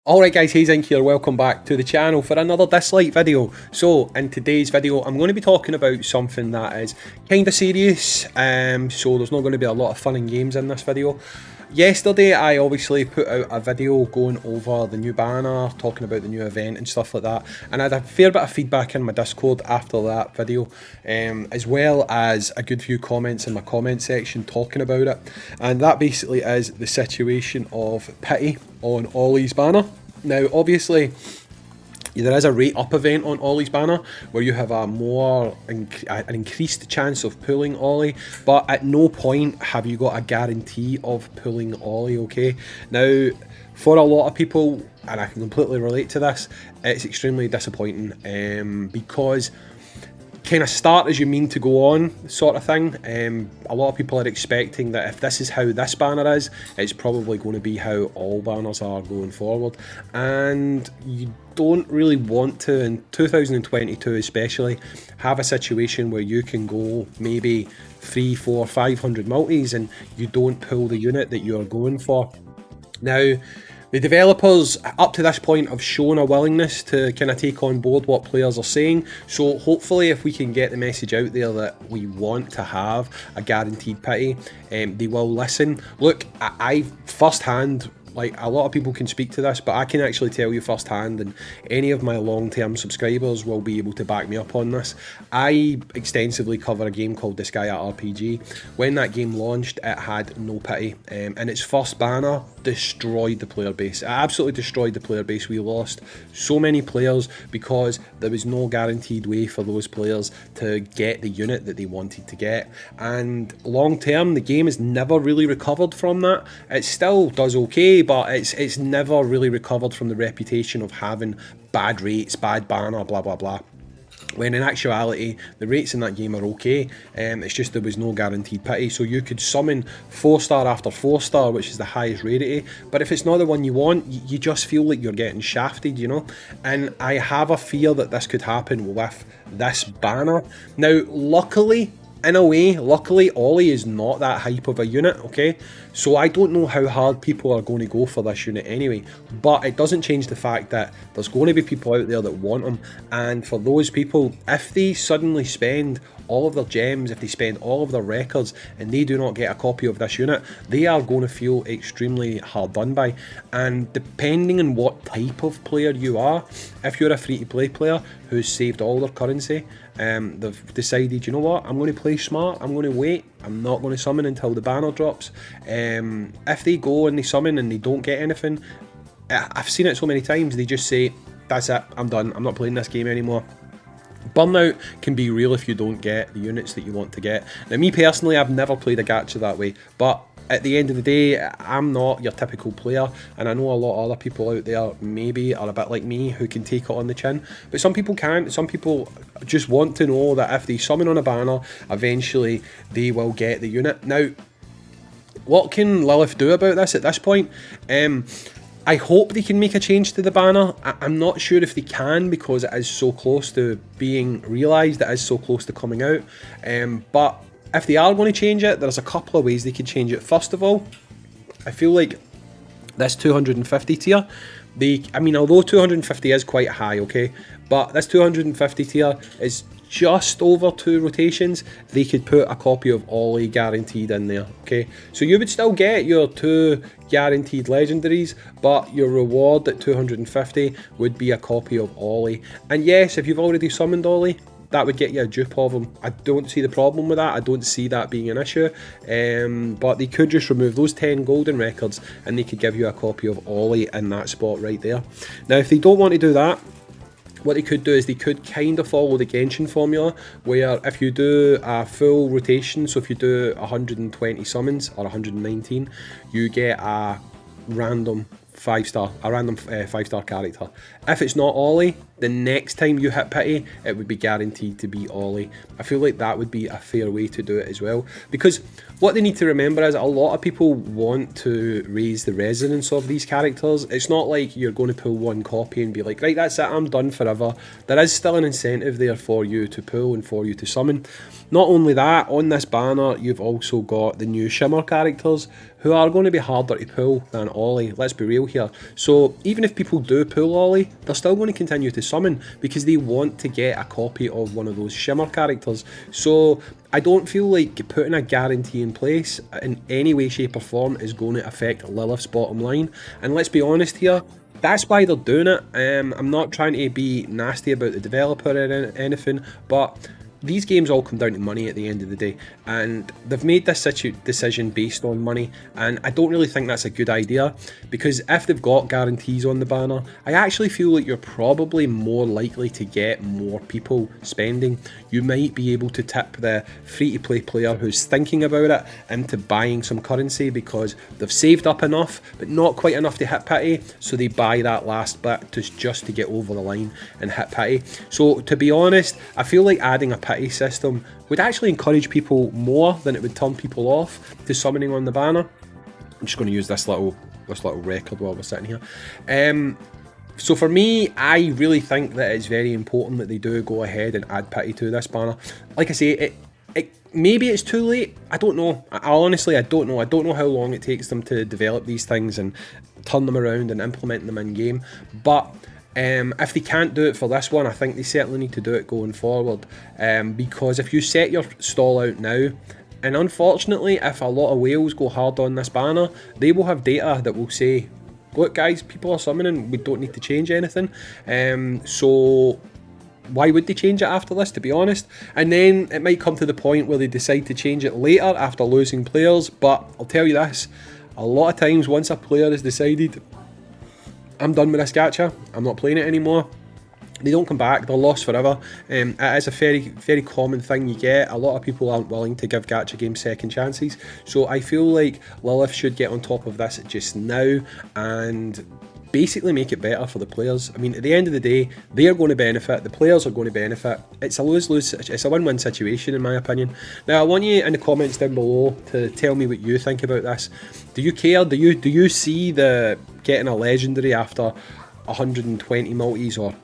Alright guys, Zinc here, welcome back to the channel for another Dislyte video. So in today's video I'm going to be talking about something that is kind of serious, so there's not going to be a lot of fun and games in this video. Yesterday I obviously put out a video going over the new banner, talking about the new event and stuff like that, and I had a fair bit of feedback in my Discord after that video, as well as a good few comments in my comment section talking about it, and that basically is the situation of pity on Ollie's banner. Now obviously there is a rate up event on Ollie's banner where you have an increased chance of pulling Ollie, but at no point have you got a guarantee of pulling Ollie, okay? Now for a lot of people, and I can completely relate to this, it's extremely disappointing because kind of start as you mean to go on sort of thing. A lot of people are expecting that if this is how this banner is, it's probably going to be how all banners are going forward, and you don't really want to, in 2022 especially, have a situation where you can go maybe 300, 400, 500 multis and you don't pull the unit that you're going for. Now the developers up to this point have shown a willingness to kind of take on board what players are saying, so hopefully if we can get the message out there that we want to have a guaranteed pity, they will listen. Look, I firsthand, like a lot of people can speak to this, but I can actually tell you firsthand, and any of my long-term subscribers will be able to back me up on this. I extensively cover a game called Dislyte RPG. When that game launched, it had no pity, and its first banner destroyed the player base. It absolutely destroyed the player base. We lost so many players because there was no guaranteed way for those players to get the unit that they wanted to get, and long term the game has never really recovered from that. It still does okay, but it's never really recovered from the reputation of having bad rates, bad banner, blah blah blah, when in actuality the rates in that game are okay. It's just there was no guaranteed pity, so you could summon 4-star after 4-star, which is the highest rarity, but if it's not the one you want, you just feel like you're getting shafted, you know. And I have a fear that this could happen with this banner. Now luckily, in a way, luckily Ollie is not that hype of a unit, okay? So I don't know how hard people are going to go for this unit anyway, but it doesn't change the fact that there's going to be people out there that want him, and for those people, if they suddenly spend all of their gems, if they spend all of their records and they do not get a copy of this unit, they are going to feel extremely hard done by. And depending on what type of player you are, if you're a free-to-play player who's saved all their currency, they've decided, you know what, I'm going to play smart, I'm going to wait, I'm not going to summon until the banner drops. If they go and they summon and they don't get anything, I've seen it so many times, they just say, that's it, I'm done, I'm not playing this game anymore. Burnout can be real if you don't get the units that you want to get. Now me personally, I've never played a gacha that way, but at the end of the day, I'm not your typical player, and I know a lot of other people out there maybe are a bit like me who can take it on the chin, but some people can't. Some people just want to know that if they summon on a banner, eventually they will get the unit. Now, what can Lilith do about this at this point? I hope they can make a change to the banner. I'm not sure if they can, because it is so close to being realised, it is so close to coming out, but if they are going to change it, there's a couple of ways they could change it. First of all, I feel like this 250 tier, I mean, although 250 is quite high, okay, but this 250 tier is just over 2 rotations. They could put a copy of Ollie guaranteed in there, okay? So you would still get your 2 guaranteed legendaries, but your reward at 250 would be a copy of Ollie. And yes, if you've already summoned Ollie, that would get you a dupe of him. I don't see the problem with that. I don't see that being an issue. But they could just remove those 10 golden records and they could give you a copy of Ollie in that spot right there. Now, if they don't want to do that, what they could do is they could kind of follow the Genshin formula, where if you do a full rotation, so if you do 120 summons or 119, you get a random 5-star character. If it's not Ollie, the next time you hit pity, it would be guaranteed to be Ollie. I feel like that would be a fair way to do it as well, because what they need to remember is a lot of people want to raise the resonance of these characters. It's not like you're going to pull one copy and be like, right, that's it, I'm done forever. There is still an incentive there for you to pull and for you to summon. Not only that, on this banner you've also got the new Shimmer characters, who are going to be harder to pull than ollie. Let's be real here. So even if people do pull ollie, they're still going to continue to summon because they want to get a copy of one of those shimmer characters. So I don't feel like putting a guarantee in place in any way, shape or form is going to affect Lilith's bottom line. And let's be honest here, that's why they're doing it. I'm not trying to be nasty about the developer or anything, but these games all come down to money at the end of the day, and they've made this decision based on money, and I don't really think that's a good idea, because if they've got guarantees on the banner, I actually feel like you're probably more likely to get more people spending. You might be able to tip the free-to-play player who's thinking about it into buying some currency because they've saved up enough, but not quite enough to hit pity, so they buy that last bit just to get over the line and hit pity. So to be honest, I feel like adding a pity system would actually encourage people more than it would turn people off to summoning on the banner. I'm just going to use this little record while we're sitting here. So for me, I really think that it's very important that they do go ahead and add pity to this banner. Like I say, maybe it's too late. I don't know. Honestly, I don't know. I don't know how long it takes them to develop these things and turn them around and implement them in game. But if they can't do it for this one, I think they certainly need to do it going forward, because if you set your stall out now, and unfortunately if a lot of whales go hard on this banner, they will have data that will say, look guys, people are summoning, we don't need to change anything. So why would they change it after this, to be honest? And then it might come to the point where they decide to change it later after losing players, but I'll tell you this, a lot of times once a player has decided, I'm done with this gacha, I'm not playing it anymore, they don't come back, they're lost forever. It is a very common thing you get. A lot of people aren't willing to give gacha games second chances, so I feel like Lilith should get on top of this just now and basically make it better for the players. I mean, at the end of the day, they're going to benefit, the players are going to benefit. It's a lose-lose, it's a win-win situation in my opinion. Now I want you in the comments down below to tell me what you think about this. Do you care? Do you see the getting a legendary after 120 multis, or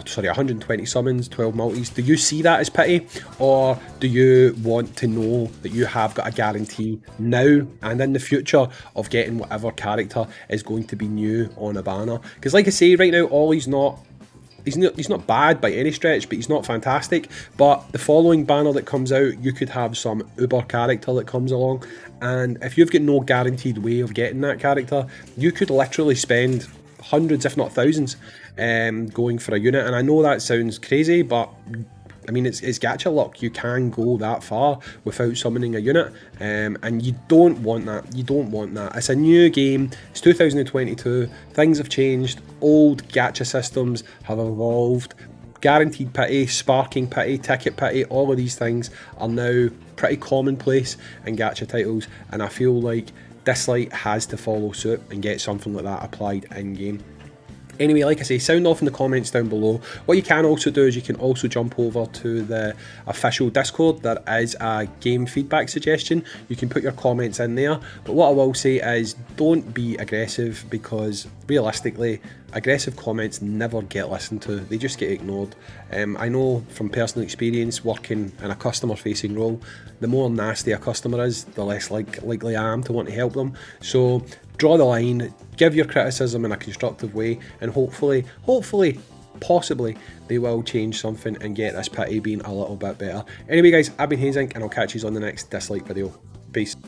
sorry, 120 summons, 12 multis? Do you see that as pity, or do you want to know that you have got a guarantee now and in the future of getting whatever character is going to be new on a banner? Because like I say, right now Ollie's not, he's not bad by any stretch, but he's not fantastic. But the following banner that comes out, you could have some uber character that comes along, and if you've got no guaranteed way of getting that character, you could literally spend hundreds if not thousands going for a unit. And I know that sounds crazy, but I mean, it's gacha luck. You can go that far without summoning a unit, and you don't want that. You don't want that. It's a new game. It's 2022. Things have changed. Old gacha systems have evolved. Guaranteed pity, sparking pity, ticket pity, all of these things are now pretty commonplace in gacha titles, and I feel like Dislyte has to follow suit and get something like that applied in game. Anyway, like I say, sound off in the comments down below. What you can also do is you can also jump over to the official Discord. There is a game feedback suggestion. You can put your comments in there. But what I will say is don't be aggressive, because realistically, aggressive comments never get listened to. They just get ignored. I know from personal experience working in a customer facing role, the more nasty a customer is, the less likely I am to want to help them. So draw the line, give your criticism in a constructive way, and hopefully, possibly, they will change something and get this pity being a little bit better. Anyway guys, I've been Hazink, and I'll catch you on the next Dislyte video. Peace.